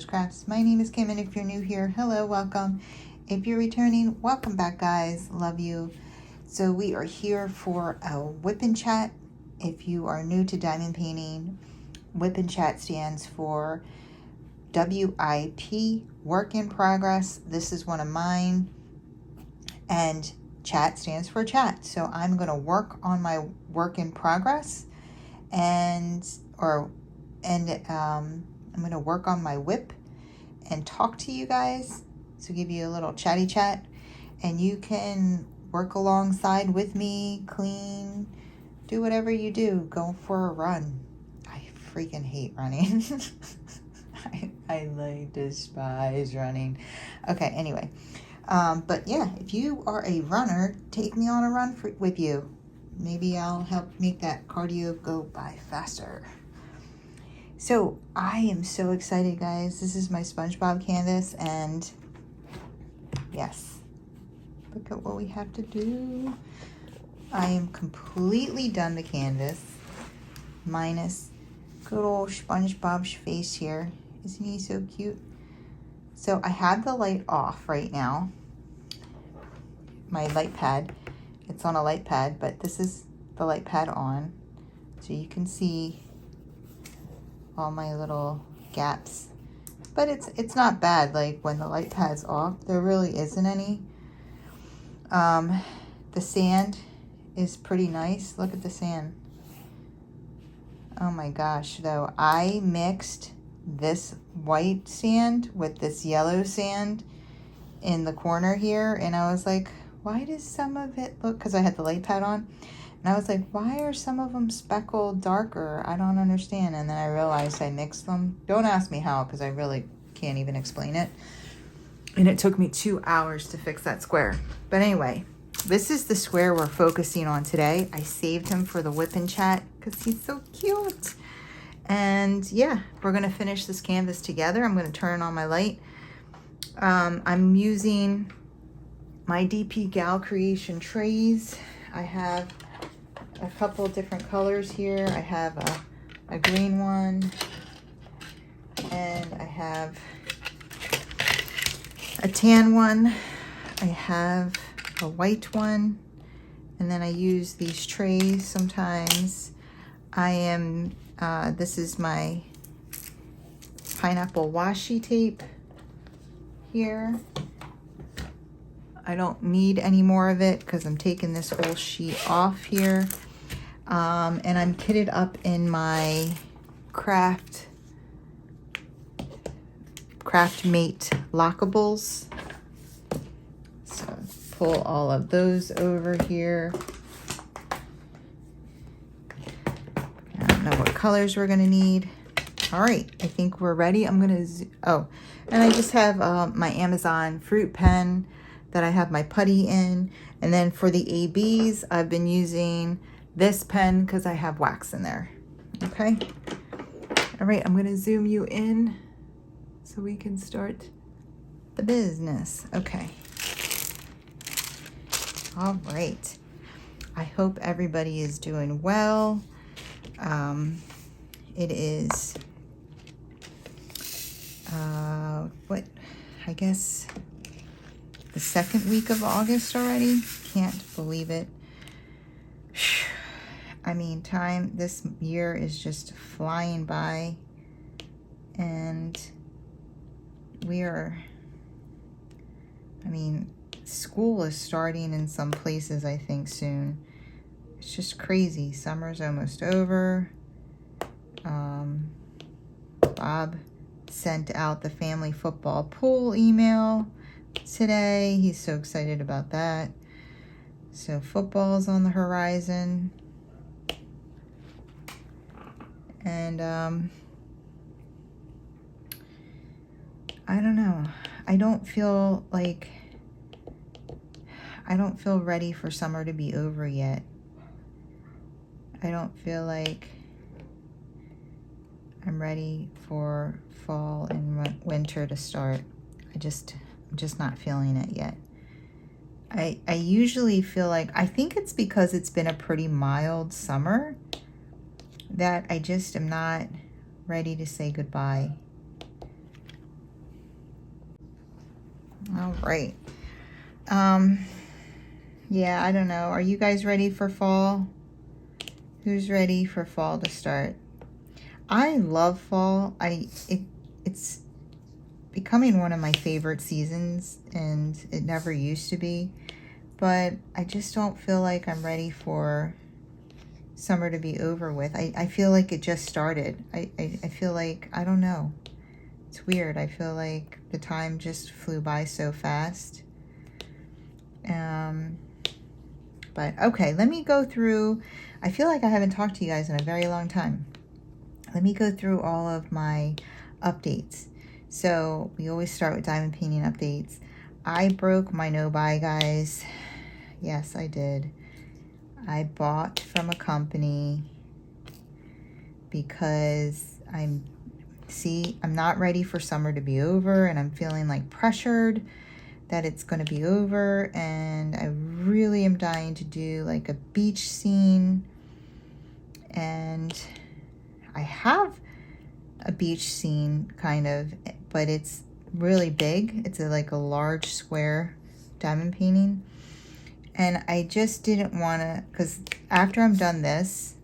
Kimbaskrafts. My name is Kim, and if you're new here, hello, welcome. If you're returning, welcome back, guys. Love you. So we are here for a Whip Chat. If you are new to diamond painting, Whip Chat stands for WIP, work in progress. This is one of mine, and chat stands for chat. So I'm going to work on my work in progress, and I'm going to work on my whip and talk to you guys. So give you a little chatty chat, and you can work alongside with me, clean, do whatever you do. Go for a run. I freaking hate running. I like despise running. Okay, anyway. But yeah, if you are a runner, take me on a run with you. Maybe I'll help make that cardio go by faster. So I am so excited, guys. This is my SpongeBob canvas, and yes, look at what we have to do. I am completely done the canvas, minus good old SpongeBob's face here. Isn't he so cute? So I have the light off right now. My light pad, it's on a light pad, but this is the light pad on. So you can see all my little gaps. But it's not bad, like when the light pad's off, there really isn't any. The sand is pretty nice. Look at the sand. Oh my gosh, though. I mixed this white sand with this yellow sand in the corner here, and I was like, why does some of it look, because I had the light pad on, and I was like, why are some of them speckled darker? I don't understand. And then I realized I mixed them. Don't ask me how, because I really can't even explain it. And it took me 2 hours to fix that square. But anyway, this is the square we're focusing on today. I saved him for the Whip Chat because he's so cute. And yeah, we're going to finish this canvas together. I'm going to turn on my light. I'm using my DP Gal Creation trays. I have a couple different colors here. I have a green one, and I have a tan one. I have a white one, and then I use these trays sometimes. I am, this is my pineapple washi tape here. I don't need any more of it because I'm taking this whole sheet off here. And I'm kitted up in my Craftmate lockables. So pull all of those over here. I don't know what colors we're gonna need. All right, I think we're ready. I'm gonna, and I just have my Amazon fruit pen that I have my putty in. And then for the ABs, I've been using this pen because I have wax in there. Okay. All right, I'm going to zoom you in so we can start the business. Okay. All right. I hope everybody is doing well. It is, I guess the second week of August already. Can't believe it. I mean, this year is just flying by, and school is starting in some places, I think, soon. It's just crazy. Summer's almost over. Bob sent out the family football pool email today. He's so excited about that. So football's on the horizon. And I don't know. I don't feel ready for summer to be over yet. I don't feel like I'm ready for fall and winter to start. I'm just not feeling it yet. I usually feel like, I think it's because it's been a pretty mild summer that I just am not ready to say goodbye. All right. Yeah, I don't know. Are you guys ready for fall? Who's ready for fall to start? I love fall. It's becoming one of my favorite seasons, and it never used to be. But I just don't feel like I'm ready for summer to be over with. I feel like it just started. I feel like, I don't know. It's weird. I feel like the time just flew by so fast. But okay, let me go through. I feel like I haven't talked to you guys in a very long time. Let me go through all of my updates. So we always start with diamond painting updates. I broke my no-buy, guys. Yes, I did. I bought from a company because I'm not ready for summer to be over, and I'm feeling like pressured that it's going to be over, and I really am dying to do like a beach scene. And I have a beach scene kind of, but it's really big. It's like a large square diamond painting, and I just didn't want to, because after I'm done this,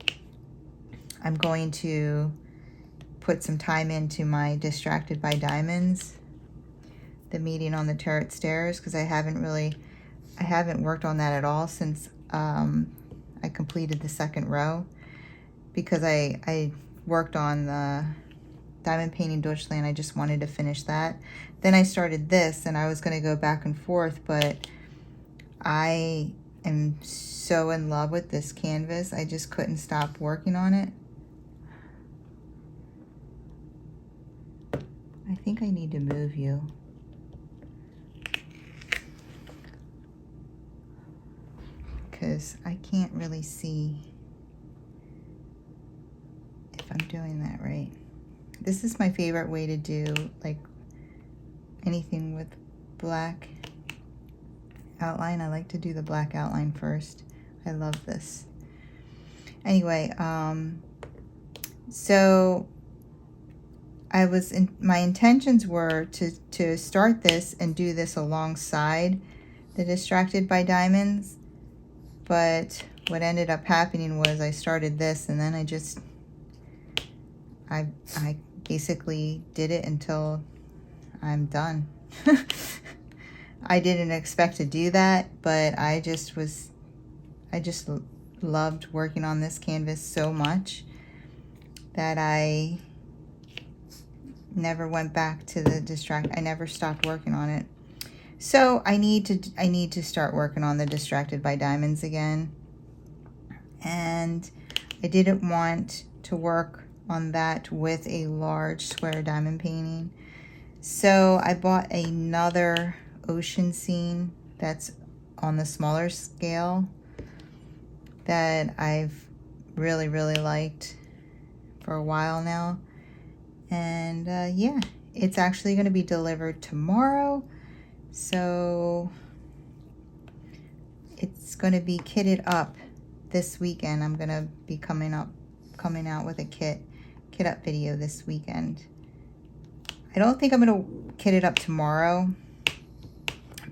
I'm going to put some time into my Distracted by Diamonds, the meeting on the turret stairs, because I haven't worked on that at all since I completed the second row, because I worked on the diamond painting Deutschland. I just wanted to finish that. Then I started this, and I was going to go back and forth, but I am so in love with this canvas. I just couldn't stop working on it. I think I need to move you. Because I can't really see if I'm doing that right. This is my favorite way to do like anything with black outline. I like to do the black outline first. I love this. Anyway, so my intentions were to start this and do this alongside the Distracted by Diamonds, but what ended up happening was I started this, and then I basically did it until I'm done. I didn't expect to do that, but I just loved working on this canvas so much that I never went back to the I never stopped working on it. So I need to start working on the Distracted by Diamonds again. And I didn't want to work on that with a large square diamond painting. So I bought another ocean scene that's on the smaller scale that I've really liked for a while now. And yeah, it's actually going to be delivered tomorrow. So it's going to be kitted up this weekend. I'm going to be coming out with a kit up video this weekend. I don't think I'm going to kit it up tomorrow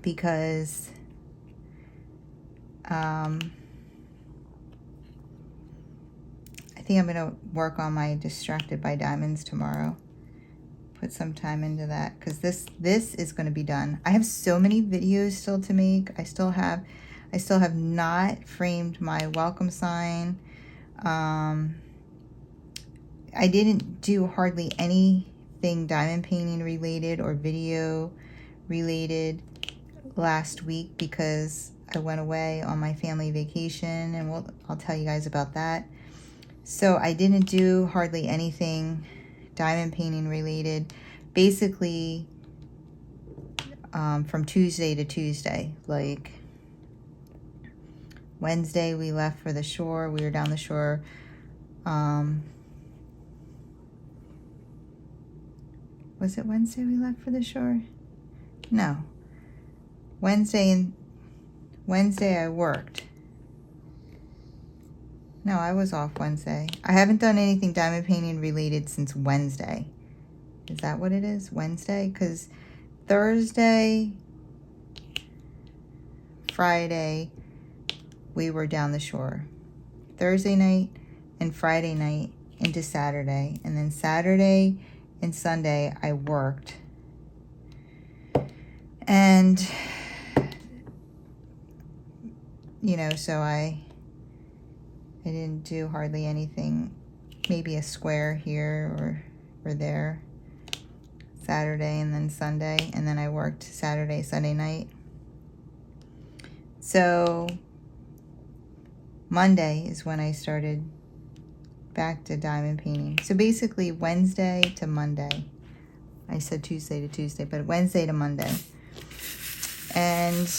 because I think I'm going to work on my Distracted by Diamonds tomorrow. Put some time into that because this is going to be done. I have so many videos still to make. I still have not framed my welcome sign. I didn't do hardly anything diamond painting related or video related last week because I went away on my family vacation, and I'll tell you guys about that. So I didn't do hardly anything diamond painting related, basically from Tuesday to Tuesday. Like Wednesday we left for the shore. We were down the shore. Was it Wednesday we left for the shore? No. Wednesday I worked. No, I was off Wednesday. I haven't done anything diamond painting related since Wednesday. Is that what it is? Wednesday? Because Thursday Friday, we were down the shore. Thursday night and Friday night into Saturday. And then Saturday and Sunday, I worked. And, you know, so I didn't do hardly anything. Maybe a square here or there. Saturday and then Sunday. And then I worked Saturday, Sunday night. So Monday is when I started back to diamond painting. So basically Wednesday to Monday. I said Tuesday to Tuesday, but Wednesday to Monday. And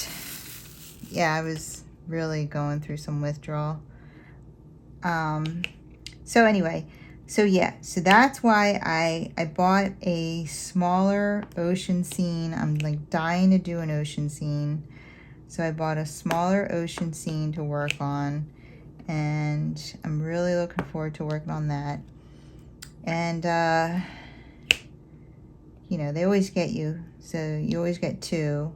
yeah, I was really going through some withdrawal. So anyway, so yeah, so that's why I bought a smaller ocean scene. I'm like dying to do an ocean scene. So I bought a smaller ocean scene to work on, and I'm really looking forward to working on that. And, you know, they always get you, so you always get two.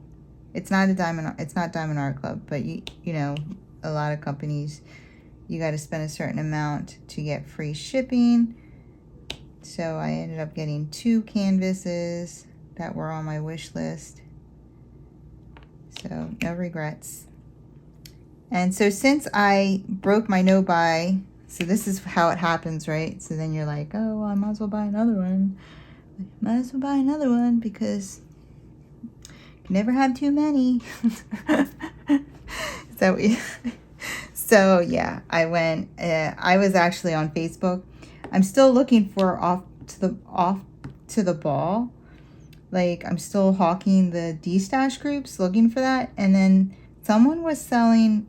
It's not Diamond Art Club, but you know, a lot of companies, you got to spend a certain amount to get free shipping. So I ended up getting 2 canvases that were on my wish list. So no regrets. And so since I broke my no-buy, so this is how it happens, right? So then you're like, oh, well, I might as well buy another one. Might as well buy another one because you can never have too many. So yeah, I went. I was actually on Facebook. I'm still looking for off to the ball. Like, I'm still hawking the D-stash groups, looking for that. And then someone was selling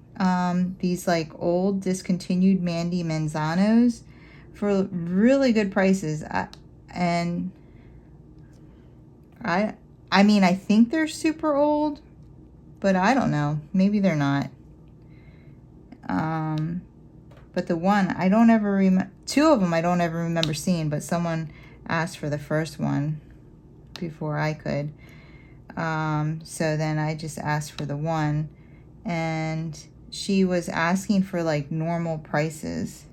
these like old discontinued Mandy Manzanos for really good prices. I mean, I think they're super old, but I don't know. Maybe they're not. But the one, I don't ever remember. 2 of them I don't ever remember seeing, but someone asked for the first one before I could. So then I just asked for the one, and she was asking for like normal prices.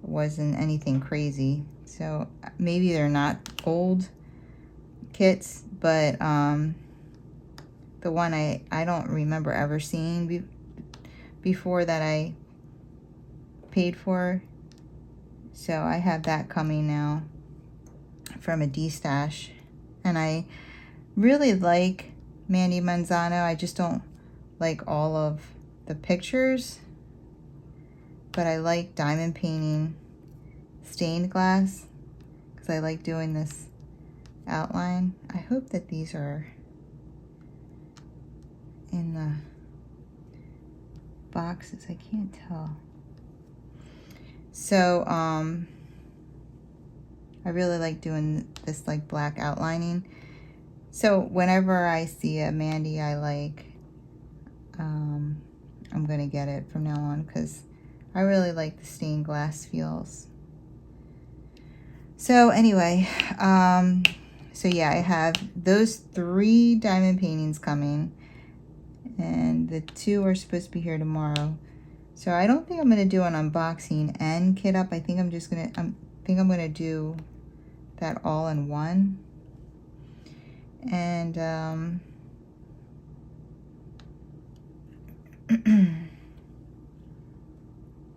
It wasn't anything crazy. So maybe they're not old kits, but the one I don't remember ever seeing before that I paid for. So I have that coming now from a D-stash. And I really like Mandy Manzano. I just don't like all of the pictures. But I like diamond painting stained glass because I like doing this outline. I hope that these are in the boxes. I can't tell. So, I really like doing this like black outlining. So whenever I see a Mandy I like, I'm gonna get it from now on because I really like the stained glass feels. So anyway, so yeah, I have those 3 diamond paintings coming, and the 2 are supposed to be here tomorrow. So I don't think I'm gonna do an unboxing and kit up. I think I'm just gonna, I'm gonna do that all in one. And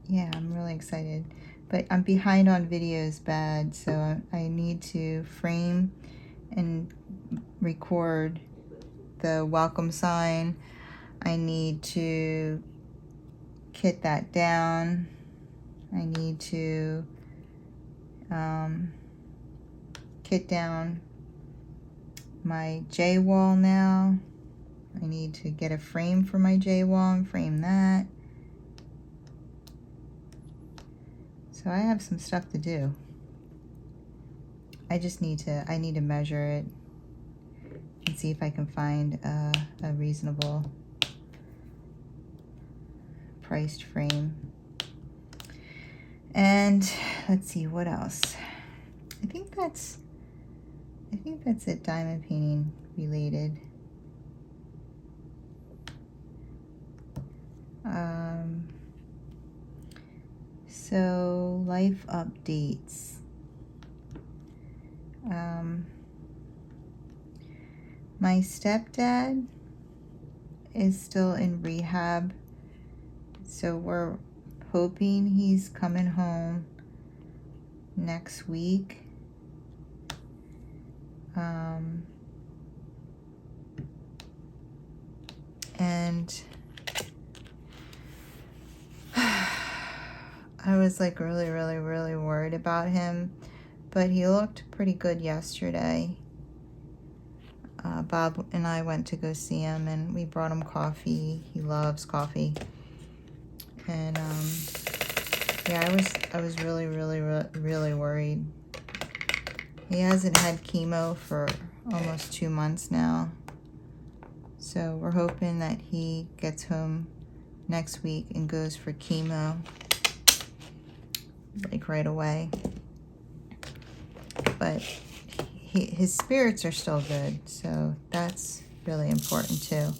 yeah, I'm really excited. But I'm behind on videos bad, so I need to frame and record the welcome sign. I need to kit that down. I need to kit down my J wall now. I need to get a frame for my J wall and frame that. So I have some stuff to do. I just need to, I need to measure it and see if I can find a reasonable priced frame. And let's see, what else? I think that's it, diamond painting related. So life updates. My stepdad is still in rehab, so we're hoping he's coming home next week. And I was like really worried about him, but he looked pretty good yesterday. Bob and I went to go see him, and we brought him coffee. He loves coffee. And yeah, I was really worried. He hasn't had chemo for almost 2 months now, so we're hoping that he gets home next week and goes for chemo like right away. But his spirits are still good, so that's really important too.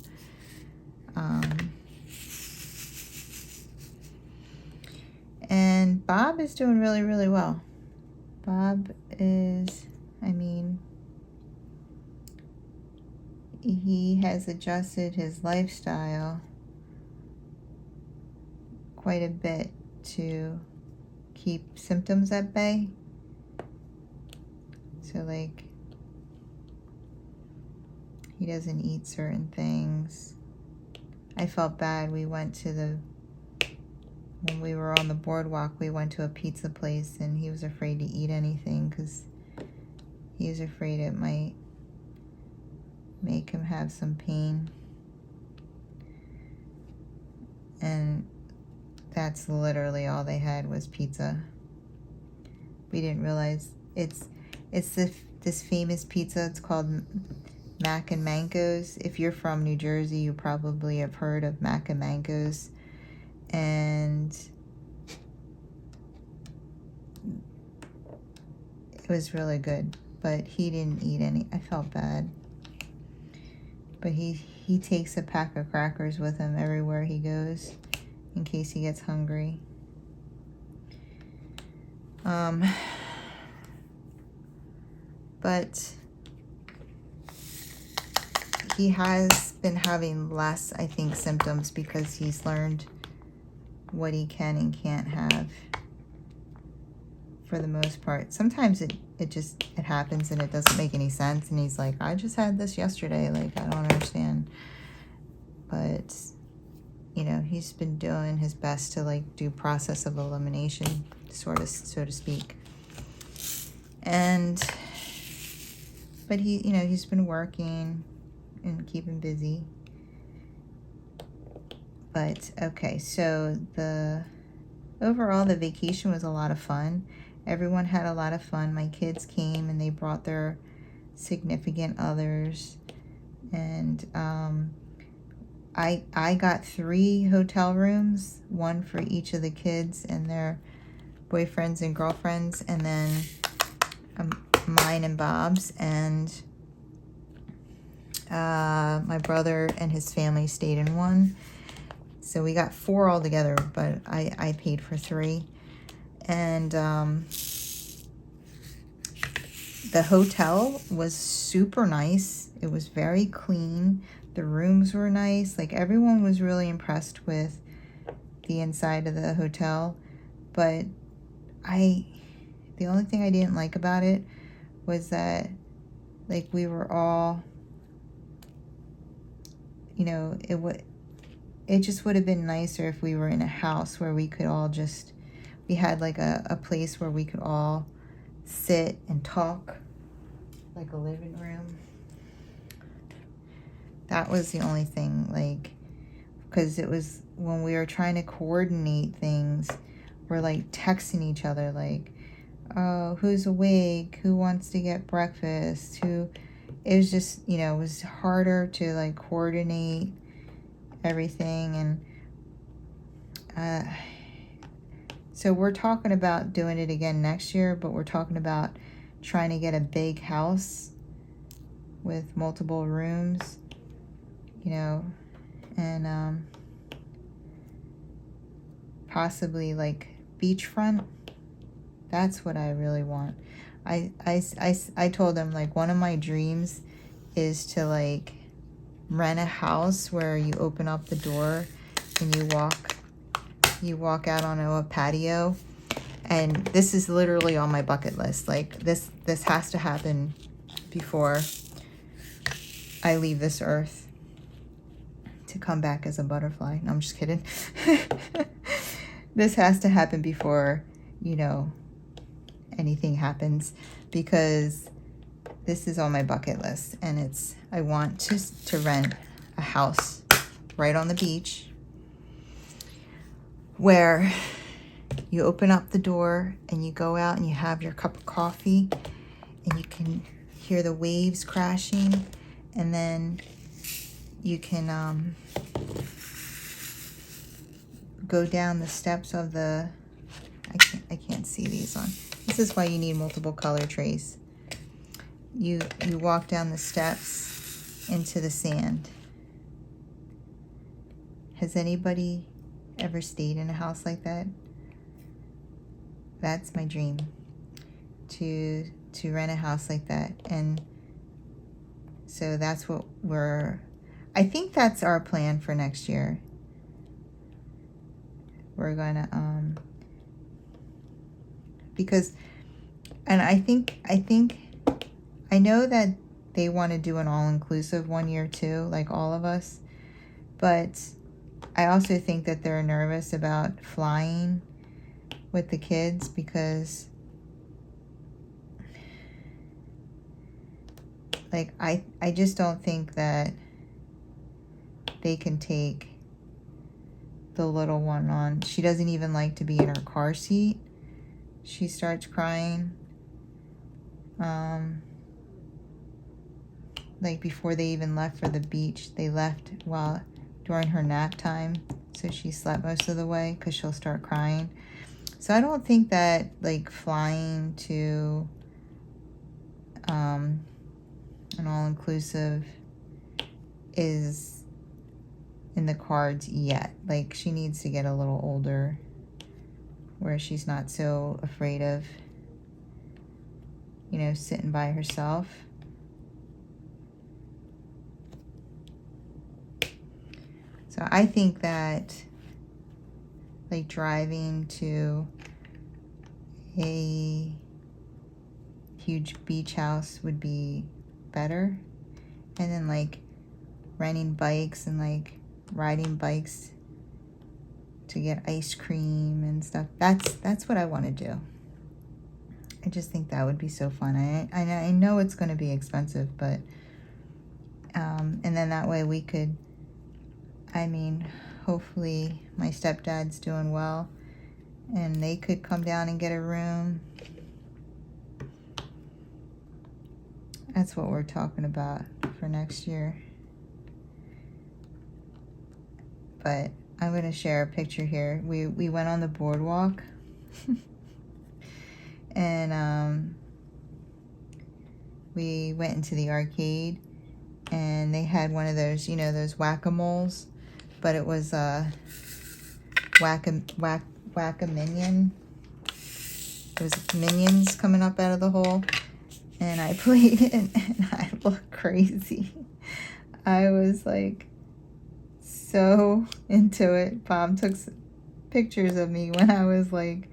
And Bob is doing really well. Bob is, I mean, he has adjusted his lifestyle quite a bit to keep symptoms at bay. So like, he doesn't eat certain things. I felt bad. We went to when we were on the boardwalk, we went to a pizza place, and he was afraid to eat anything because he was afraid it might make him have some pain. And that's literally all they had was pizza. We didn't realize it's this famous pizza. It's called Mac and Mangoes. If you're from New Jersey, you probably have heard of Mac and Mangoes. And it was really good, but he didn't eat any. I felt bad. But he takes a pack of crackers with him everywhere he goes in case he gets hungry. But he has been having less, I think, symptoms because he's learned what he can and can't have for the most part. Sometimes it happens and it doesn't make any sense, and he's like, I just had this yesterday, like, I don't understand. But you know, he's been doing his best to like do process of elimination, so to speak. But he, you know, he's been working and keeping busy. But okay, so overall the vacation was a lot of fun. Everyone had a lot of fun. My kids came and they brought their significant others, and I got 3 hotel rooms, one for each of the kids and their boyfriends and girlfriends, and then mine and Bob's, and my brother and his family stayed in one. So we got 4 altogether, but I paid for 3. And the hotel was super nice. It was very clean. The rooms were nice. Like, everyone was really impressed with the inside of the hotel. But the only thing I didn't like about it was that, like, we were all, you know, it just would have been nicer if we were in a house where we could all just, we had like a place where we could all sit and talk, like a living room. That was the only thing, like, because it was when we were trying to coordinate things, we're like texting each other, like, oh, who's awake? Who wants to get breakfast? It was just, you know, it was harder to like coordinate everything. And so we're talking about doing it again next year, but we're talking about trying to get a big house with multiple rooms, you know, and possibly like beachfront. That's what I really want. I told them, like, one of my dreams is to like rent a house where you open up the door and you walk out on a patio. And this is literally on my bucket list. Like, this has to happen before I leave this earth to come back as a butterfly. No, I'm just kidding. This has to happen before, you know, anything happens, because this is on my bucket list, and I want to rent a house right on the beach where you open up the door and you go out and you have your cup of coffee and you can hear the waves crashing, and then you can go down the steps of the, I can't see these on. This is why you need multiple color trays. You walk down the steps into the sand. Has anybody ever stayed in a house like that? That's my dream, to rent a house like that. And so that's what I think that's our plan for next year. We're gonna because, and I know that they want to do an all-inclusive one year too, like all of us, but I also think that they're nervous about flying with the kids, because like I just don't think that they can take the little one on. She doesn't even like to be in her car seat. She starts crying. Like before they even left for the beach, they left during her nap time, so she slept most of the way because she'll start crying. So I don't think that like flying to an all-inclusive is in the cards yet. Like, she needs to get a little older where she's not so afraid of, you know, sitting by herself. So I think that like driving to a huge beach house would be better, and then like renting bikes and like riding bikes to get ice cream and stuff. That's what I want to do. I just think that would be so fun. I know it's going to be expensive, but and then that way we could, I mean, hopefully my stepdad's doing well and they could come down and get a room. That's what we're talking about for next year. But I'm going to share a picture here. We went on the boardwalk and we went into the arcade, and they had one of those, you know, those whack-a-moles, but it was whack-a-minion. There was minions coming up out of the hole, and I played it, and I looked crazy. I was like so into it. Bob took pictures of me when I was like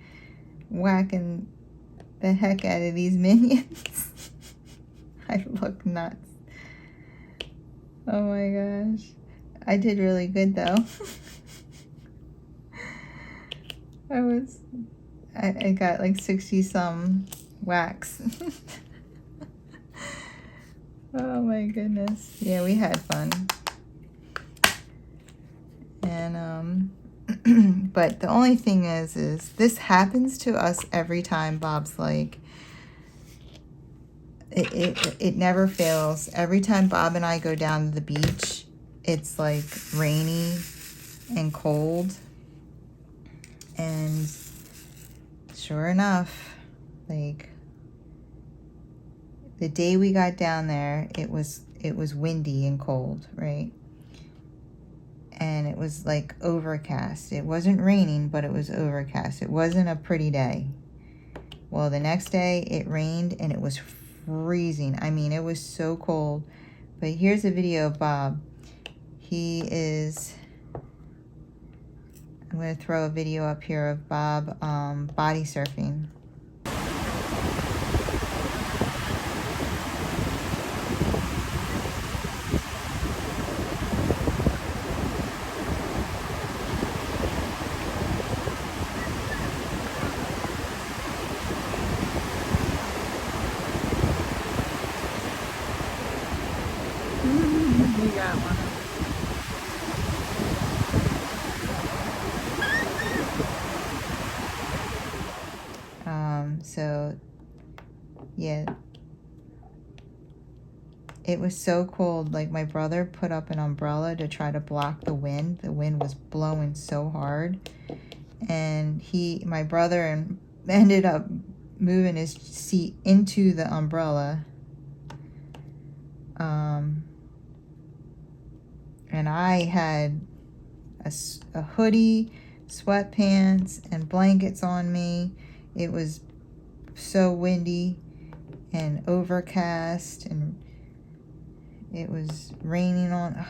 whacking the heck out of these minions. I look nuts. Oh my gosh. I did really good though. I got like 60 some whacks. Oh my goodness. Yeah, we had fun. And but the only thing is this happens to us every time. Bob's like, it never fails. Every time Bob and I go down to the beach, it's like rainy and cold. And sure enough, like the day we got down there, it was windy and cold, right? And was like overcast. It wasn't raining, but it was overcast. It wasn't a pretty day. Well, the next day it rained and it was freezing. I mean, it was so cold. But here's a video of Bob. I'm going to throw a video up here of Bob body surfing. You got one. So yeah, it was so cold. Like, my brother put up an umbrella to try to block the wind. The wind was blowing so hard, and my brother ended up moving his seat into the umbrella. And I had a hoodie, sweatpants, and blankets on me. It was so windy and overcast, and it was raining on.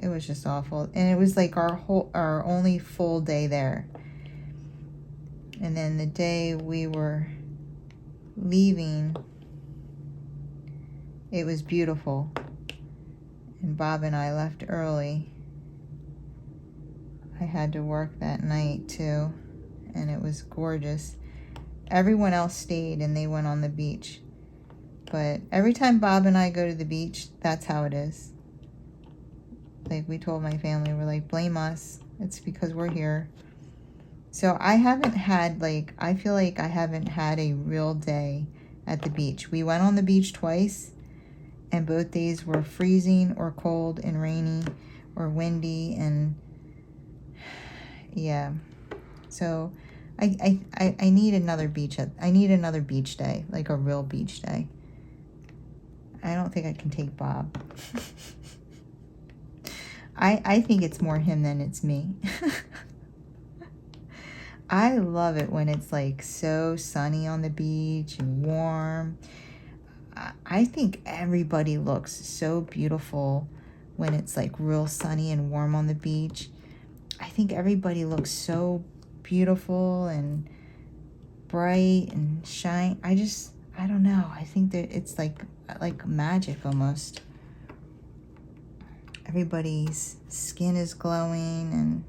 It was just awful, and it was like our only full day there. And then the day we were leaving, it was beautiful, and Bob and I left early. I had to work that night too, and it was gorgeous. Everyone else stayed and they went on the beach. But every time Bob and I go to the beach, that's how it is. Like, we told my family, we're like, blame us. It's because we're here. So I haven't had, like, I feel like I haven't had a real day at the beach. We went on the beach twice, and both days were freezing or cold and rainy or windy, and yeah. So I need another beach. I need another beach day, like a real beach day. I don't think I can take Bob. I think it's more him than it's me. I love it when it's like so sunny on the beach and warm. I think everybody looks so beautiful when it's like real sunny and warm on the beach. I think everybody looks so beautiful and bright and shine. I don't know. I think that it's like magic almost. Everybody's skin is glowing, and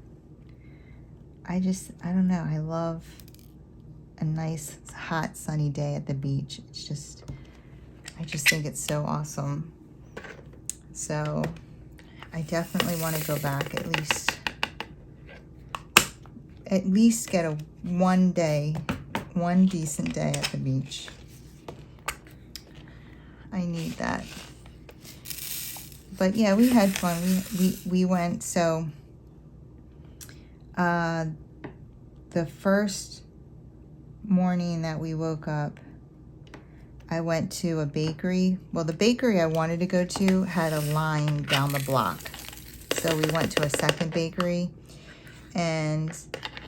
I don't know. I love a nice, hot, sunny day at the beach. I just think it's so awesome. So I definitely want to go back at least get one decent day at the beach. I need that. But yeah, we had fun. We went, so the first morning that we woke up, I went to a bakery. Well, the bakery I wanted to go to had a line down the block. So we went to a second bakery, and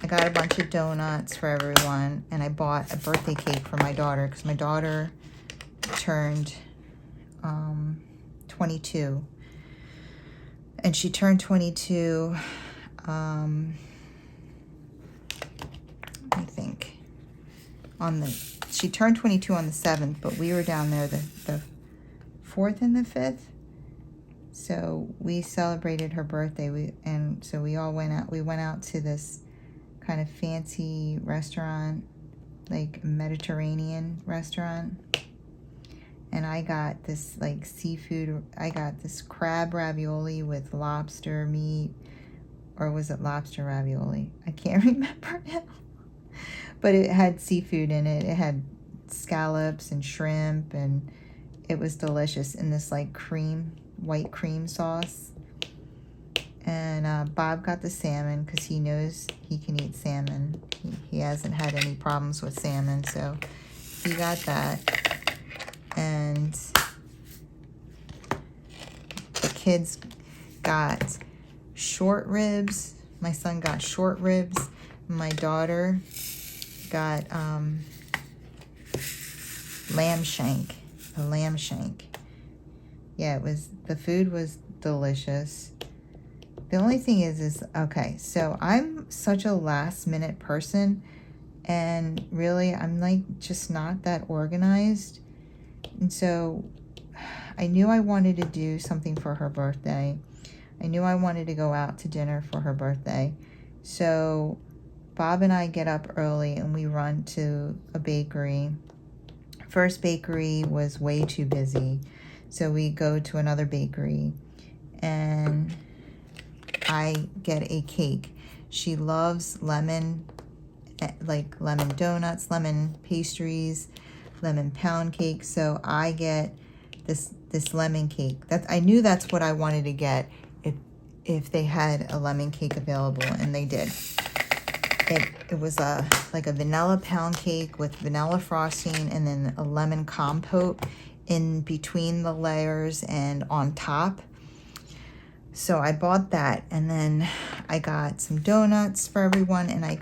I got a bunch of donuts for everyone, and I bought a birthday cake for my daughter, because my daughter turned 22. And she turned 22, I think, she turned 22 on the 7th, but we were down there the 4th and the 5th. So we celebrated her birthday, so we all went out. We went out to this kind of fancy restaurant, like Mediterranean restaurant. And I got this like seafood, I got this crab ravioli with lobster meat, or was it lobster ravioli? I can't remember now. But it had seafood in it. It had scallops and shrimp, and it was delicious in this like white cream sauce. And Bob got the salmon because he knows he can eat salmon. He hasn't had any problems with salmon, so he got that. And the kids got short ribs. My son got short ribs. My daughter got lamb shank. A lamb shank. Yeah, the food was delicious. The only thing is okay, so I'm such a last minute person, and really I'm like just not that organized. And so I knew I wanted to do something for her birthday. I knew I wanted to go out to dinner for her birthday. So Bob and I get up early and we run to a bakery. First bakery was way too busy, so we go to another bakery and I get a cake. She loves lemon, like lemon donuts, lemon pastries, lemon pound cake. So I get this lemon cake. I knew that's what I wanted to get if they had a lemon cake available, and they did. It was like a vanilla pound cake with vanilla frosting and then a lemon compote in between the layers and on top. So I bought that, and then I got some donuts for everyone, and I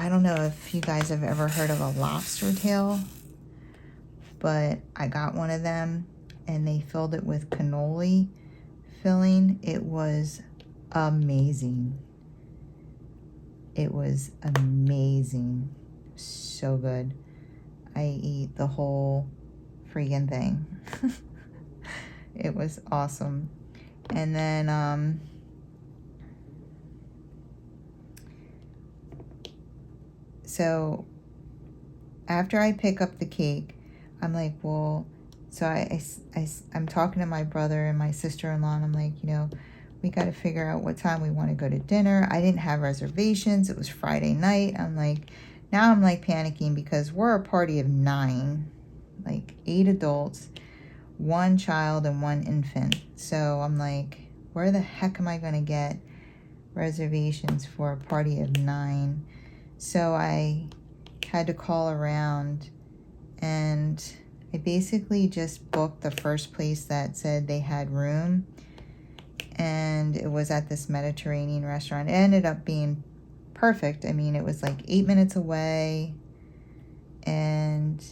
don't know if you guys have ever heard of a lobster tail, but I got one of them, and they filled it with cannoli filling. It was amazing. It was amazing. So good. I eat the whole freaking thing. It was awesome. And then so after I pick up the cake, I'm like, well, so I'm talking to my brother and my sister-in-law, and I'm like, we got to figure out what time we want to go to dinner. I didn't have reservations. It was Friday night. Now I'm like panicking because we're a party of 9, like 8 adults, 1 child and 1 infant. So I'm like, where the heck am I going to get reservations for a party of 9? So I had to call around, and I basically just booked the first place that said they had room. And it was at this Mediterranean restaurant. It ended up being perfect. I mean, it was like 8 minutes away, and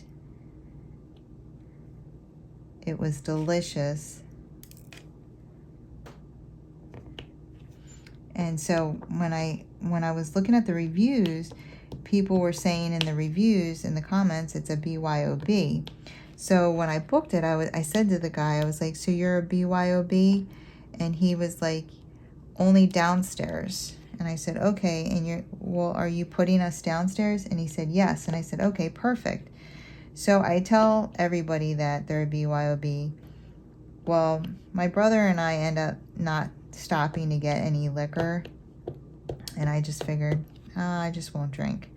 it was delicious. And so when I was looking at the reviews, people were saying in the reviews, in the comments, it's a BYOB. So when I booked it, I said to the guy, I was like, so you're a BYOB? And he was like, only downstairs. And I said, okay. And are you putting us downstairs? And he said, yes. And I said, okay, perfect. So I tell everybody that they're a BYOB. Well, my brother and I end up not stopping to get any liquor. And I just figured, I just won't drink.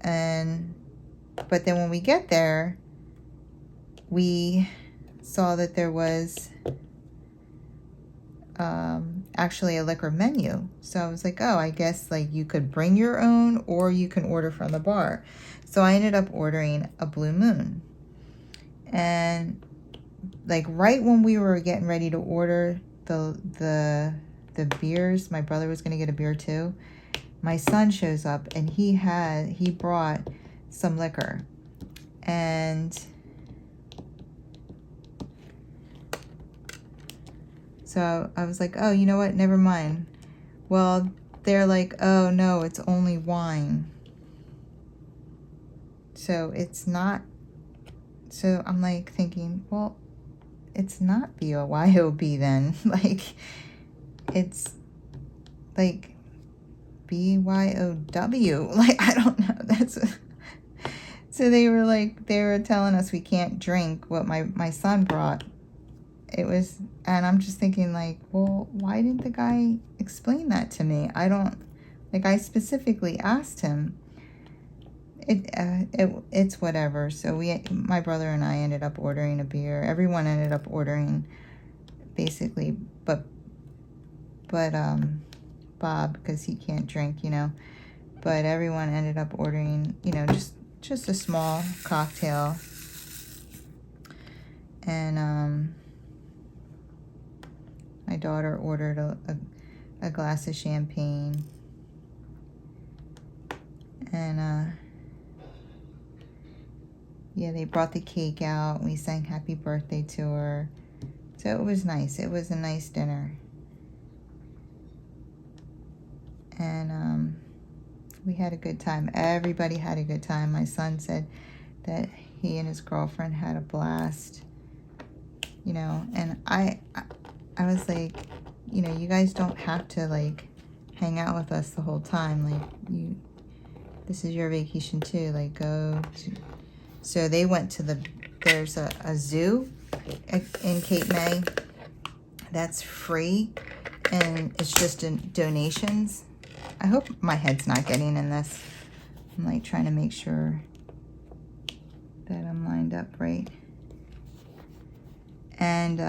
But then when we get there, we saw that there was actually a liquor menu. So I was like, oh, I guess like you could bring your own or you can order from the bar. So I ended up ordering a Blue Moon. And like right when we were getting ready to order the beers, my brother was going to get a beer too. My son shows up, and he brought some liquor. And so I was like, oh, you know what? Never mind. Well, they're like, oh, no, it's only wine. So it's not. So I'm like thinking, well, it's not BYOB then. Like, it's like BYOW. Like, I don't know. So they were telling us we can't drink what my son brought. And I'm just thinking like, well, why didn't the guy explain that to me? I specifically asked him. It's whatever. So my brother and I ended up ordering a beer. Everyone ended up ordering basically, but Bob, because he can't drink, but everyone ended up ordering, just a small cocktail. And my daughter ordered a glass of champagne. And yeah, they brought the cake out. We sang happy birthday to her. So it was nice. It was a nice dinner. And we had a good time. Everybody had a good time. My son said that he and his girlfriend had a blast. You know, and I was like, you know, you guys don't have to like hang out with us the whole time. Like, this is your vacation too. Like, go to. So they went to there's a zoo in Cape May that's free, and it's just in donations. I hope my head's not getting in this. I'm like trying to make sure that I'm lined up right. And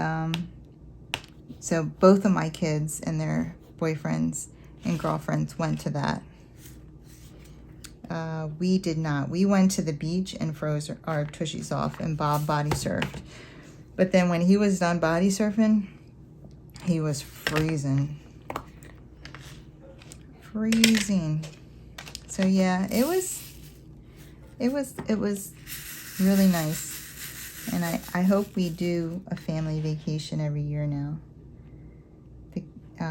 so both of my kids and their boyfriends and girlfriends went to that. We did not. We went to the beach and froze our tushies off, and Bob body surfed. But then when he was done body surfing, he was freezing. Freezing. So yeah, it was really nice. And I hope we do a family vacation every year now.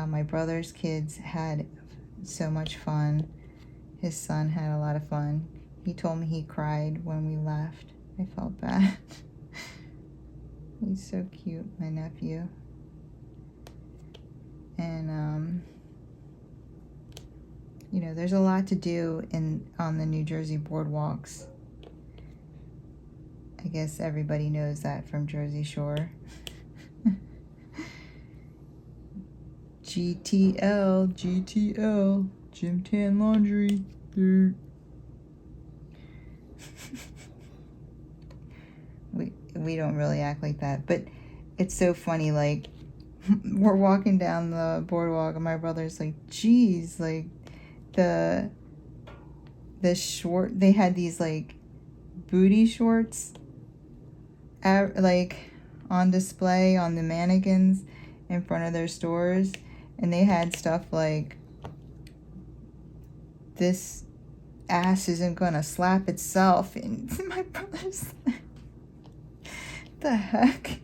My brother's kids had so much fun. His son had a lot of fun. He told me he cried when we left. I felt bad. He's so cute, my nephew. And you know, there's a lot to do on the New Jersey boardwalks. I guess everybody knows that from Jersey Shore. GTL, Gym Tan Laundry. We don't really act like that, but it's so funny. Like, we're walking down the boardwalk and my brother's like, geez, like the short, they had these like booty shorts like on display on the mannequins in front of their stores, and they had stuff like, this ass isn't gonna slap itself, and my brother's like, the heck.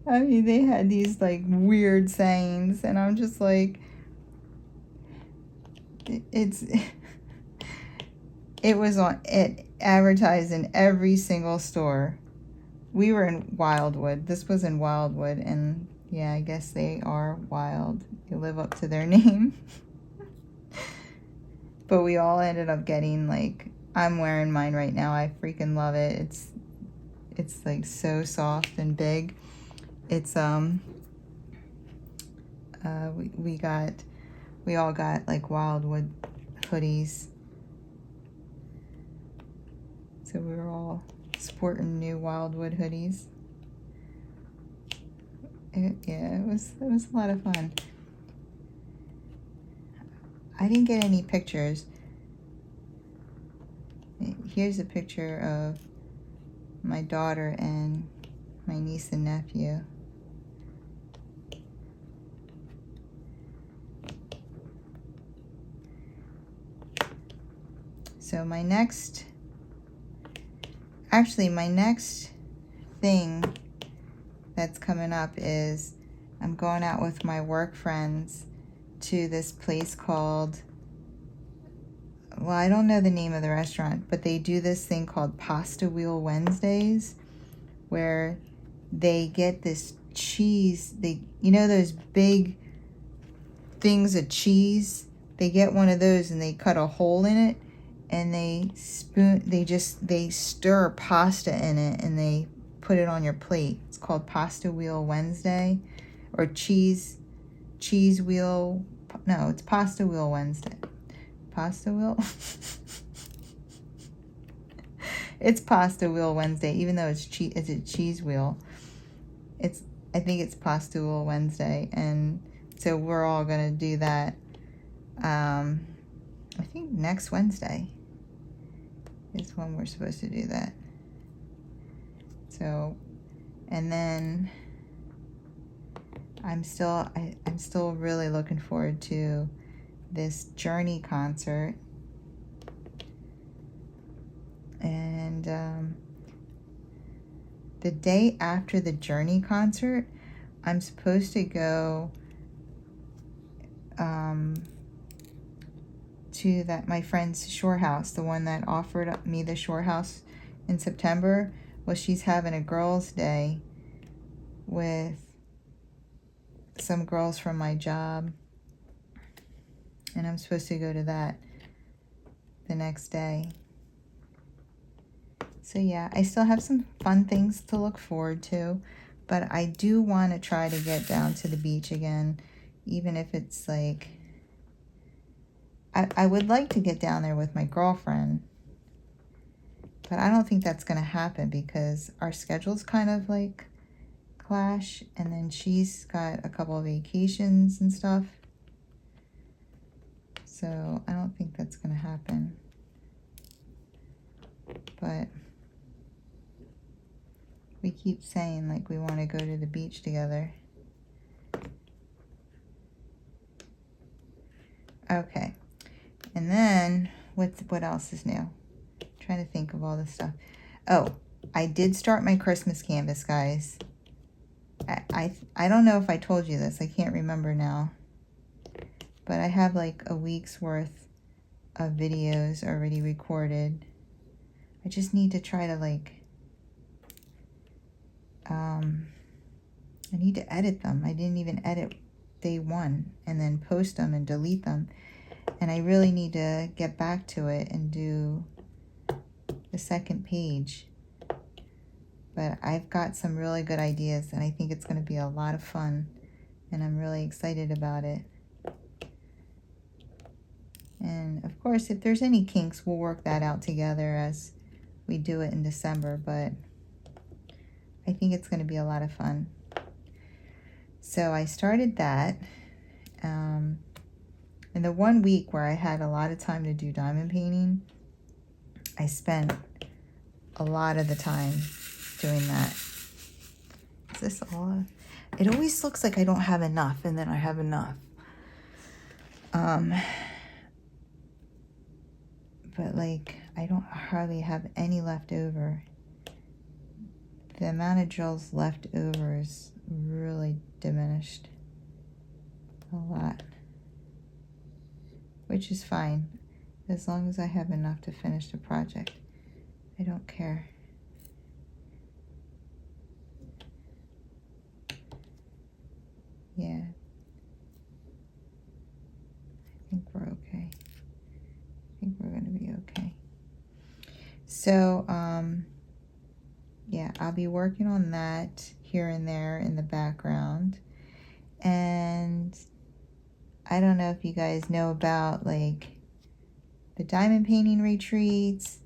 I mean, they had these like weird sayings, and I'm just like, it was advertised in every single store. We were in Wildwood. This was in Wildwood, and yeah, I guess they are wild. They live up to their name. But we all ended up getting, like, I'm wearing mine right now. I freaking love it. It's like so soft and big. It's we all got like Wildwood hoodies. So we were all sporting new Wildwood hoodies. Yeah, it was a lot of fun. I didn't get any pictures. Here's a picture of my daughter and my niece and nephew. So my next thing that's coming up is I'm going out with my work friends to this place called, well, I don't know the name of the restaurant, but they do this thing called Pasta Wheel Wednesdays, where they get this cheese, you know those big things of cheese? They get one of those and they cut a hole in it, and they stir pasta in it, and they put it on your plate. It's called Pasta Wheel Wednesday, or cheese wheel. No, it's Pasta Wheel Wednesday. Pasta Wheel? It's Pasta Wheel Wednesday, even though it's a cheese wheel. I think it's Pasta Wheel Wednesday, and so we're all gonna do that. I think next Wednesday is when we're supposed to do that. So, and then I'm still really looking forward to this Journey concert. And the day after the Journey concert, I'm supposed to go to my friend's shore house, the one that offered me the shore house in September. Well, she's having a girls' day with some girls from my job, and I'm supposed to go to that the next day. So yeah, I still have some fun things to look forward to, but I do want to try to get down to the beach again, even if it's like, I would like to get down there with my girlfriend, but I don't think that's going to happen because our schedules kind of like clash, and then she's got a couple of vacations and stuff. So I don't think that's going to happen. But we keep saying like we want to go to the beach together. Okay. And then what else is new? I'm trying to think of all this stuff. Oh, I did start my Christmas canvas, guys. I don't know if I told you this. I can't remember now. But I have like a week's worth of videos already recorded. I just need to try to like, I need to edit them. I didn't even edit day one and then post them and delete them. And I really need to get back to it and do the second page. But I've got some really good ideas, and I think it's going to be a lot of fun. And I'm really excited about it. And of course, if there's any kinks, we'll work that out together as we do it in December. But I think it's going to be a lot of fun. So I started that. In the 1 week where I had a lot of time to do diamond painting, I spent a lot of the time doing that. Is this all? It always looks like I don't have enough, and then I have enough. But like, I don't hardly have any left over. The amount of drills left over is really diminished a lot, which is fine. As long as I have enough to finish the project, I don't care. Yeah. I think we're okay. I think we're going to be okay. So, yeah, I'll be working on that here and there in the background. And I don't know if you guys know about like the diamond painting retreats.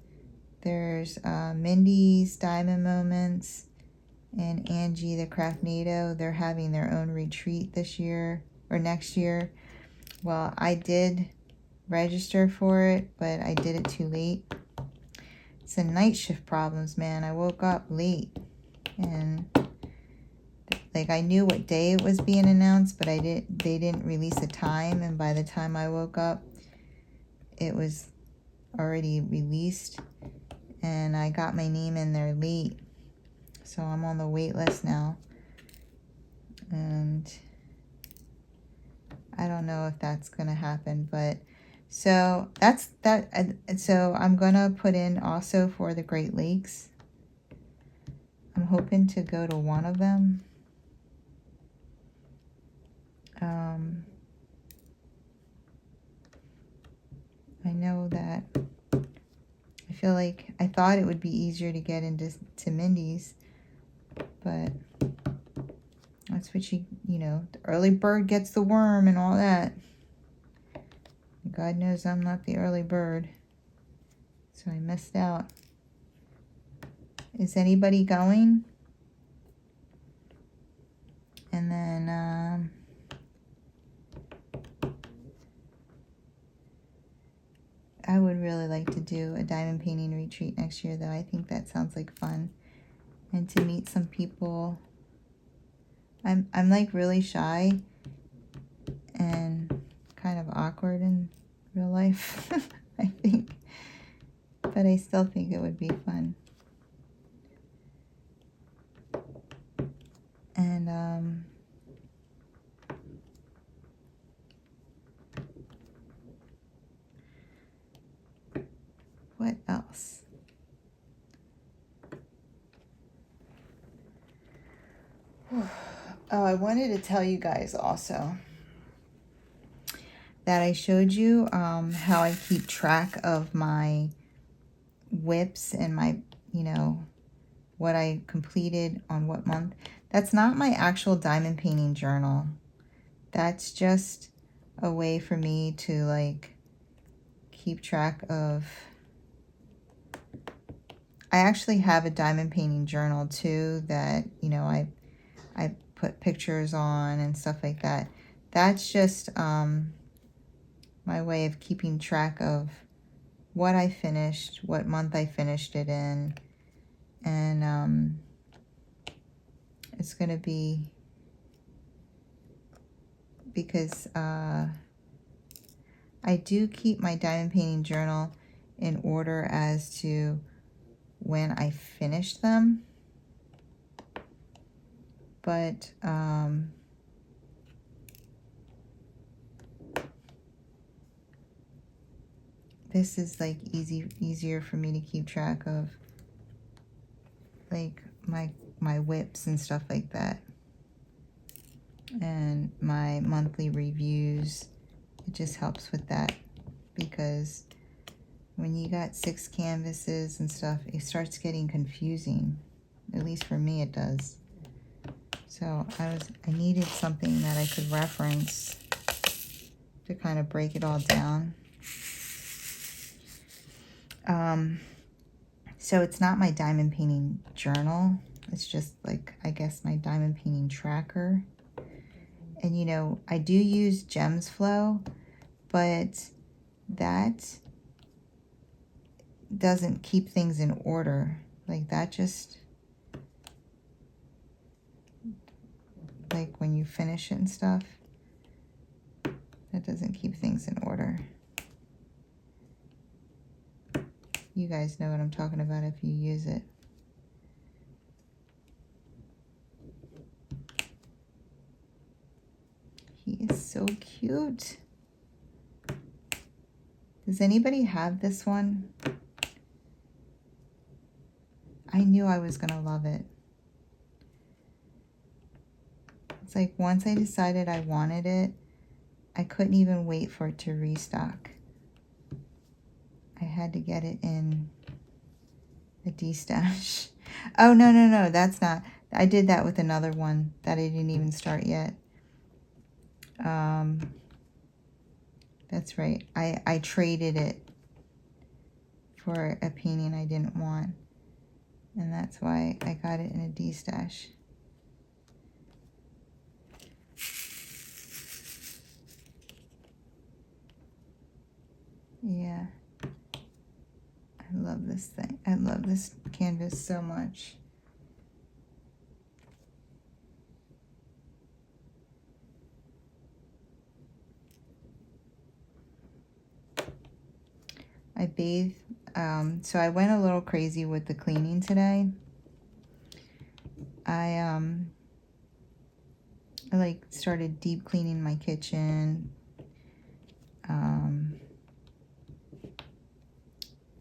There's Mindy's Diamond Moments and Angie the Craftnado. They're having their own retreat this year or next year. Well, I did register for it, but I did it too late. It's a night shift problems, man. I woke up late, and like I knew what day it was being announced, but they didn't release a time, and by the time I woke up, it was already released, and I got my name in there late, so I'm on the wait list now. And I don't know if that's gonna happen, but so that's that. So I'm gonna put in also for the Great Lakes. I'm hoping to go to one of them. I know that I feel like I thought it would be easier to get into Mindy's, but that's what you know, the early bird gets the worm and all that. God knows I'm not the early bird, so I missed out. Is anybody going? And then I would really like to do a diamond painting retreat next year, though. I think that sounds like fun. And to meet some people I'm like really shy and kind of awkward in real life, I think. But I still think it would be fun. And what else? Oh, I wanted to tell you guys also that I showed you how I keep track of my whips and my, you know, what I completed on what month. That's not my actual diamond painting journal. That's just a way for me to like keep track of. I actually have a diamond painting journal too that, you know, I put pictures on and stuff like that. That's just my way of keeping track of what I finished, what month I finished it in, and it's going to be, because I do keep my diamond painting journal in order as to when I finish them, but this is like easier for me to keep track of, like my whips and stuff like that, and my monthly reviews. It just helps with that, because when you got 6 canvases and stuff, it starts getting confusing. At least for me it does. So I needed something that I could reference to kind of break it all down. So it's not my diamond painting journal. It's just like, I guess, my diamond painting tracker. And you know, I do use Gems Flow, but that doesn't keep things in order. Like that just, like when you finish it and stuff, that doesn't keep things in order. You guys know what I'm talking about if you use it. He is so cute. Does anybody have this one? I knew I was gonna love it. It's like once I decided I wanted it, I couldn't even wait for it to restock. I had to get it in a D-stash. Oh, no, that's not. I did that with another one that I didn't even start yet. That's right. I traded it for a painting I didn't want. And that's why I got it in a D-stash. Yeah. I love this thing. I love this canvas so much. I bathed, so I went a little crazy with the cleaning today. I like started deep cleaning my kitchen,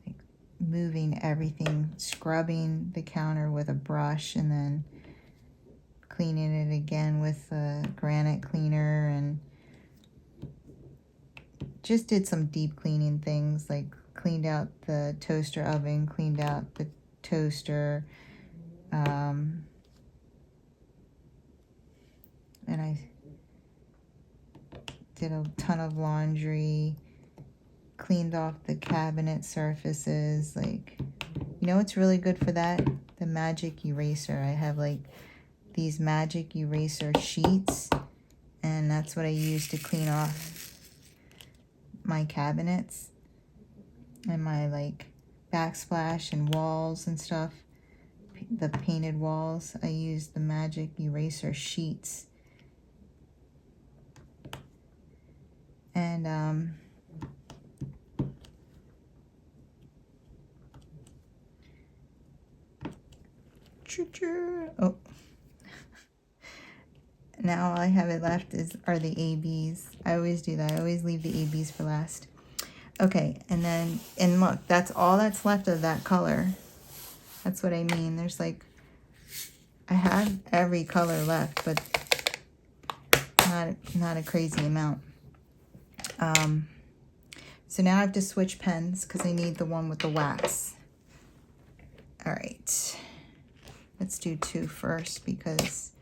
like moving everything, scrubbing the counter with a brush, and then cleaning it again with a granite cleaner, and just did some deep cleaning things, like cleaned out the toaster oven, cleaned out the toaster, and I did a ton of laundry, cleaned off the cabinet surfaces. Like, you know what's really good for that? The magic eraser. I have like these magic eraser sheets, and that's what I use to clean off my cabinets and my like backsplash and walls and stuff. the painted walls, I used the magic eraser sheets. And oh, now all I have it left are the ABs. I always do that. I always leave the ABs for last. Okay, and look, that's all that's left of that color. That's what I mean. There's like, I have every color left, but not a crazy amount. So now I have to switch pens because I need the one with the wax. All right, let's do 2 first because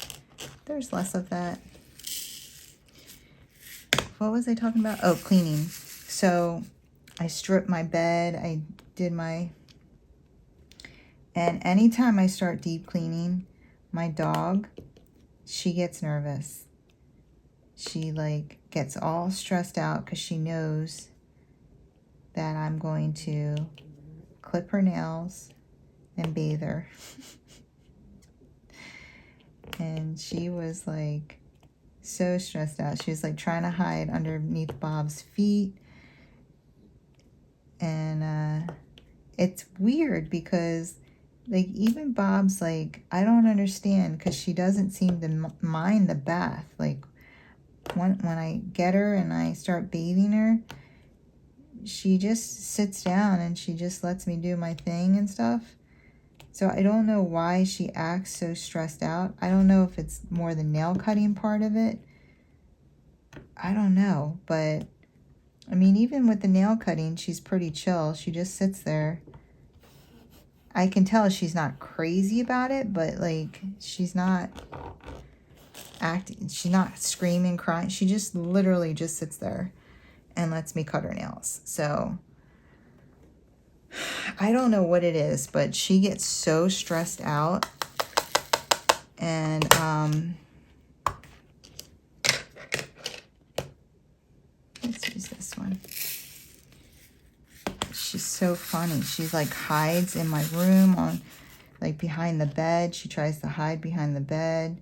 there's less of that. What was I talking about? Oh, cleaning. So I stripped my bed. I did my... And anytime I start deep cleaning, my dog, she gets nervous. She like gets all stressed out because she knows that I'm going to clip her nails and bathe her. And she was like so stressed out. She was like trying to hide underneath Bob's feet. And it's weird because like even Bob's like, I don't understand, because she doesn't seem to mind the bath. Like when I get her and I start bathing her, she just sits down and she just lets me do my thing and stuff. So I don't know why she acts so stressed out. I don't know if it's more the nail cutting part of it. I don't know, but I mean, even with the nail cutting, she's pretty chill. She just sits there. I can tell she's not crazy about it, but like she's not acting, she's not screaming, crying. She just literally just sits there and lets me cut her nails. So I don't know what it is, but she gets so stressed out. And let's use this one. She's so funny. She's like hides in my room on like behind the bed. She tries to hide behind the bed.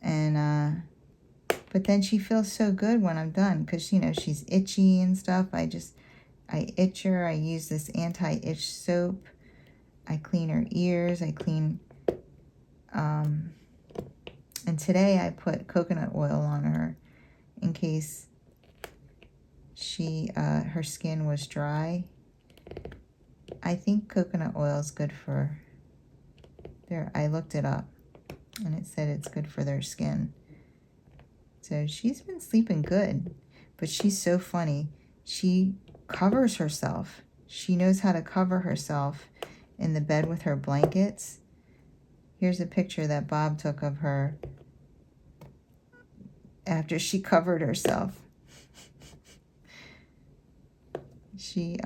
And but then she feels so good when I'm done because, you know, she's itchy and stuff. I itch her. I use this anti-itch soap. I clean her ears. I clean, and today I put coconut oil on her in case her skin was dry. I think coconut oil is good for I looked it up and it said it's good for their skin. So she's been sleeping good, but she's so funny. She covers herself. She knows how to cover herself in the bed with her blankets. Here's a picture that Bob took of her after she covered herself. She,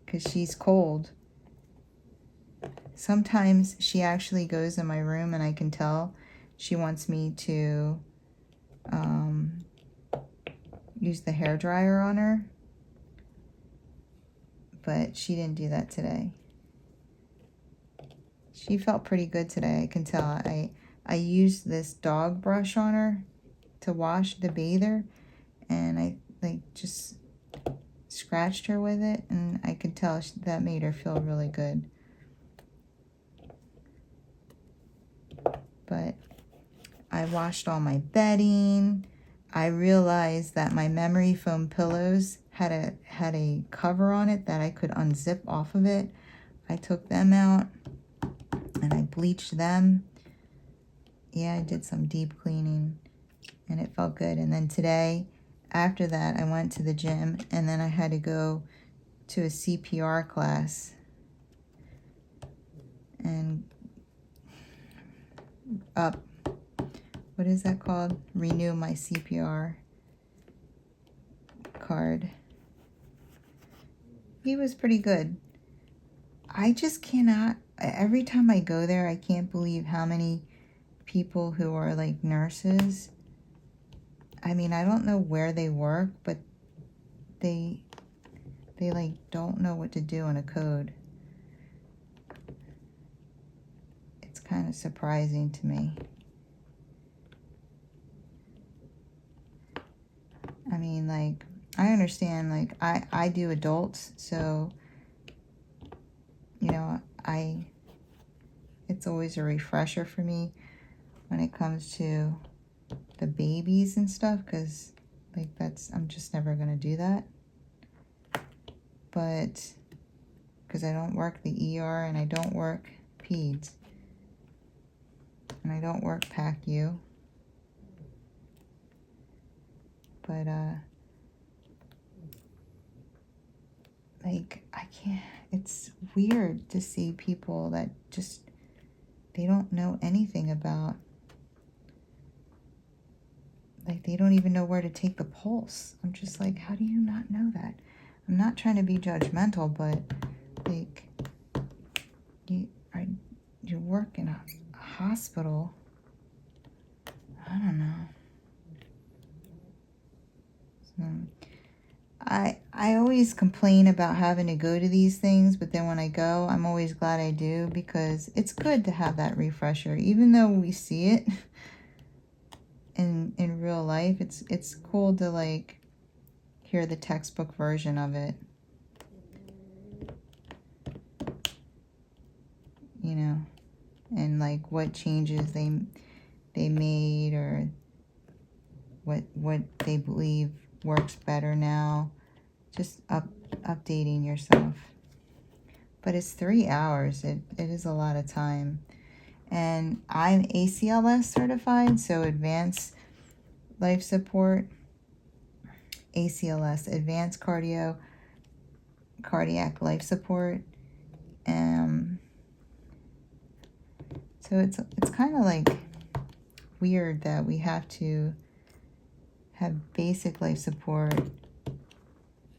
because she's cold. Sometimes she actually goes in my room and I can tell she wants me to use the hairdryer on her. But she didn't do that today. She felt pretty good today, I can tell. I used this dog brush on her to wash the bather, and I like just scratched her with it, and I could tell that made her feel really good. But I washed all my bedding. I realized that my memory foam pillows had a cover on it that I could unzip off of it. I took them out and I bleached them. Yeah, I did some deep cleaning and it felt good. And then today, after that, I went to the gym and then I had to go to a CPR class and what is that called? Renew my CPR card. He was pretty good. I just cannot, every time I go there, I can't believe how many people who are like nurses. I mean, I don't know where they work, but they They like don't know what to do in a code. It's kind of surprising to me. I mean, like, I understand, like, I do adults, so, you know, it's always a refresher for me when it comes to the babies and stuff, because, like, I'm just never going to do that. But, because I don't work the ER, and I don't work peds, and I don't work PACU. But, like, I can't, it's weird to see people that just, they don't know anything about, like, they don't even know where to take the pulse. I'm just like, how do you not know that? I'm not trying to be judgmental, but, like, you work in a hospital. I don't know. I always complain about having to go to these things, but then when I go, I'm always glad I do, because it's good to have that refresher. Even though we see it in real life, it's cool to, like, hear the textbook version of it. You know, and like what changes they made, or what they believe works better now. Just updating yourself. But it's 3 hours. It is a lot of time. And I'm ACLS certified, so Advanced Life Support. ACLS, Advanced Cardiac Life Support. So it's kind of like weird that we have to have basic life support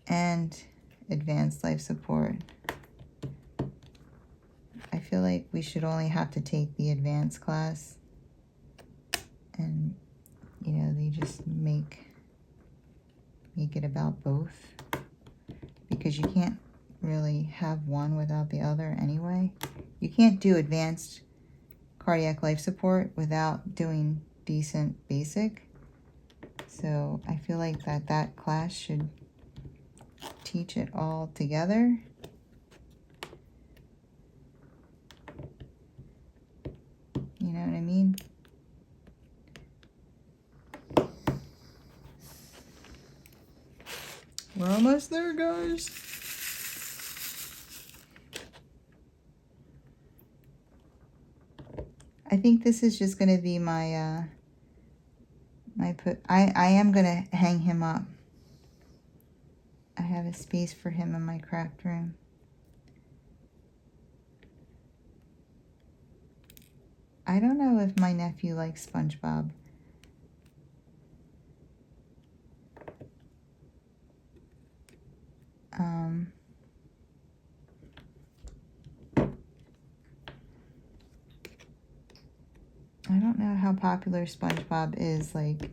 and advanced life support. I feel like we should only have to take the advanced class, and, you know, they just make it about both, because you can't really have one without the other anyway. You can't do advanced cardiac life support without doing decent basic. So I feel like that class should teach it all together. You know what I mean? We're almost there, guys. I think this is just going to be my, I am going to hang him up. I have a space for him in my craft room. I don't know if my nephew likes SpongeBob. I don't know how popular SpongeBob is, like,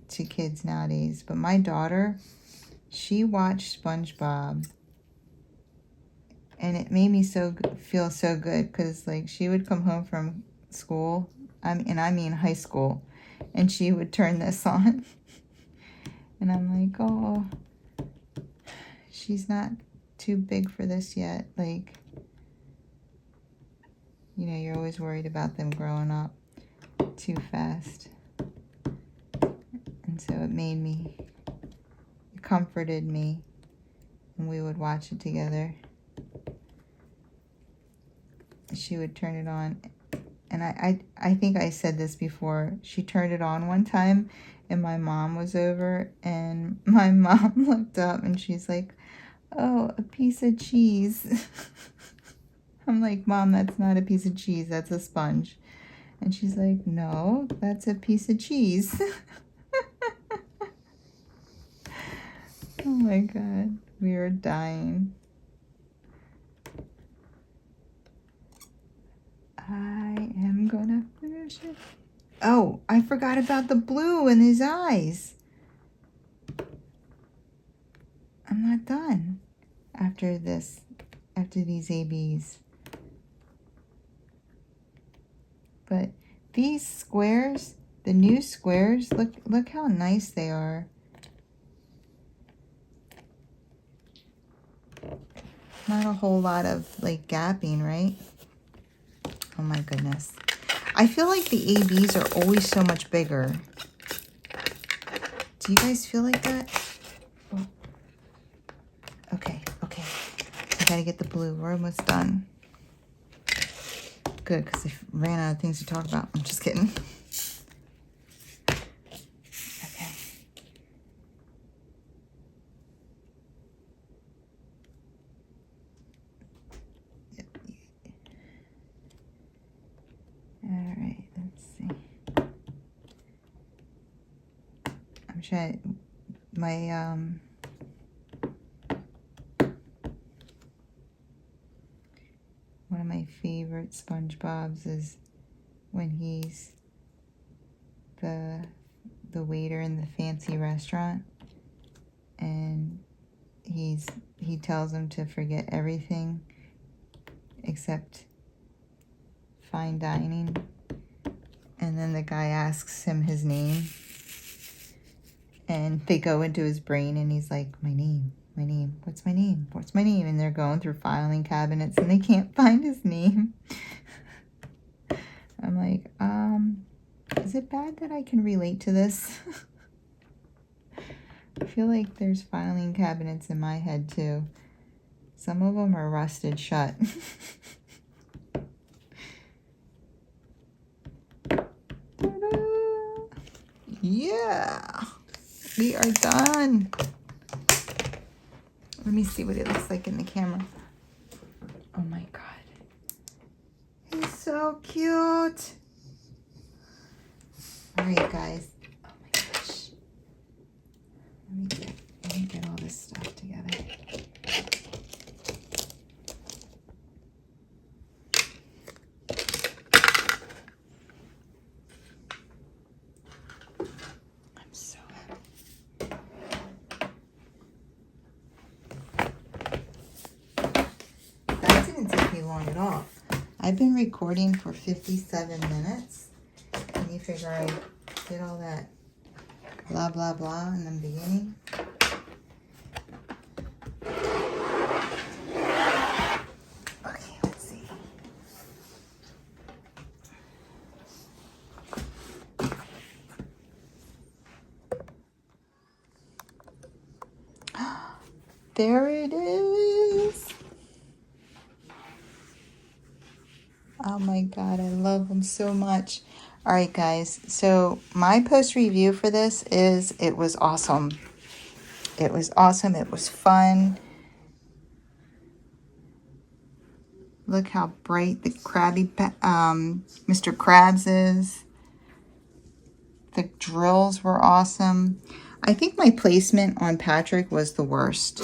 to kids nowadays, but my daughter, she watched SpongeBob, and it made me feel so good, because, like, she would come home from school, I mean high school, and she would turn this on, and I'm like, oh, she's not too big for this yet. Like, you know, you're always worried about them growing up too fast. And so it comforted me when we would watch it together. She would turn it on. And I think I said this before. She turned it on one time, and my mom was over, and my mom looked up, and she's like, oh, a piece of cheese. I'm like, Mom, that's not a piece of cheese, that's a sponge. And she's like, no, that's a piece of cheese. Oh my God, we were dying. I am gonna finish it. Oh, I forgot about the blue in his eyes. I'm not done after this, after these ABs. But these squares, the new squares, look how nice they are. Not a whole lot of like gapping, right? Oh my goodness. I feel like the ABs are always so much bigger. Do you guys feel like that? Oh. Okay, okay. I gotta get the blue. We're almost done. Good, because I ran out of things to talk about. I'm just kidding. Okay. All right, let's see. I'm trying my one of my favorite SpongeBob's is when he's the waiter in the fancy restaurant, and he tells him to forget everything except fine dining, and then the guy asks him his name, and they go into his brain, and he's like, my name, what's my name, what's my name? And they're going through filing cabinets and they can't find his name. I'm like, is it bad that I can relate to this? I feel like there's filing cabinets in my head too. Some of them are rusted shut. Yeah, we are done. Let me see what it looks like in the camera. Oh my God. He's so cute. All right, guys. Oh my gosh. Let me get all this stuff together. I'm so happy. That didn't take me long at all. I've been recording for 57 minutes. Can you figure I did all that blah, blah, blah in the beginning? Okay, let's see. There it is. Oh my God, I love them so much. All right, guys. So my post review for this is it was awesome. It was awesome. It was fun. Look how bright the Krabby Mr. Krabs is. The drills were awesome. I think my placement on Patrick was the worst.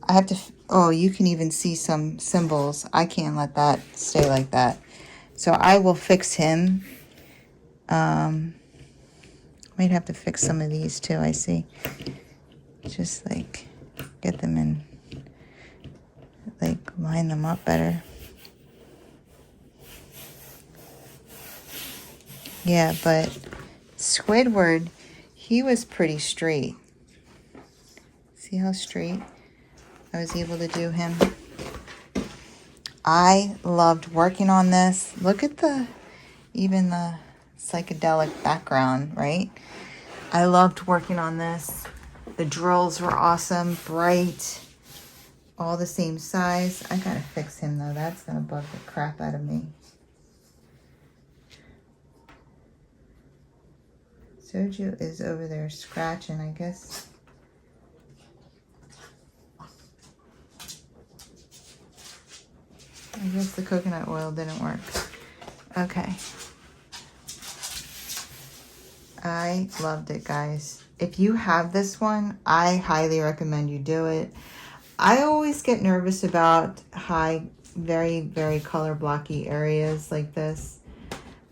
I have to, oh, you can even see some symbols. I can't let that stay like that. So I will fix him. Might have to fix some of these too, I see. Just like get them in, like line them up better. Yeah, but Squidward, he was pretty straight. See how straight I was able to do him? I loved working on this. Look at even the psychedelic background, right? I loved working on this. The drills were awesome, bright, all the same size. I gotta fix him though. That's gonna bug the crap out of me. Soju is over there scratching, I guess. I guess the coconut oil didn't work. Okay. I loved it, guys. If you have this one, I highly recommend you do it. I always get nervous about high, very, very color blocky areas like this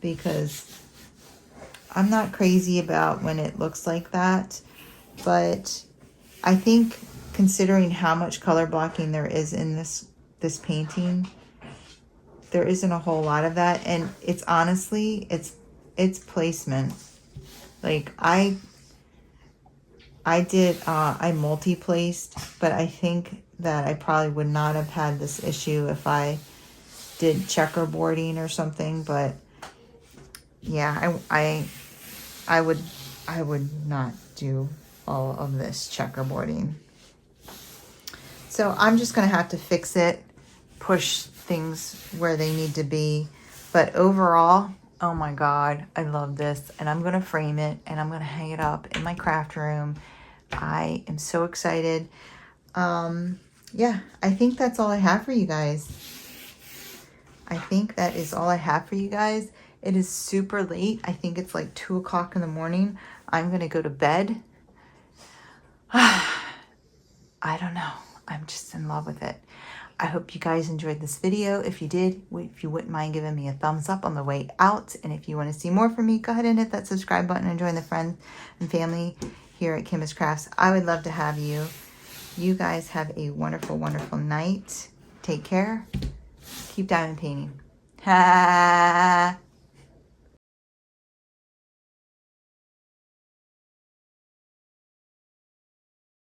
because I'm not crazy about when it looks like that, but I think considering how much color blocking there is in this painting, there isn't a whole lot of that. And it's honestly, it's placement. Like I multi-placed, but I think that I probably would not have had this issue if I did checkerboarding or something. But yeah, I would not do all of this checkerboarding. So I'm just gonna have to fix it, push things where they need to be. But overall, oh my God, I love this. And I'm gonna frame it and I'm gonna hang it up in my craft room. I am so excited. Yeah, I think that's all I have for you guys. I think that is all I have for you guys. It is super late. I think it's like 2 o'clock in the morning. I'm going to go to bed. I don't know. I'm just in love with it. I hope you guys enjoyed this video. If you did, if you wouldn't mind giving me a thumbs up on the way out. And if you want to see more from me, go ahead and hit that subscribe button and join the friends and family here at Kimbaskrafts. I would love to have you. You guys have a wonderful, wonderful night. Take care. Keep diamond painting. Ha!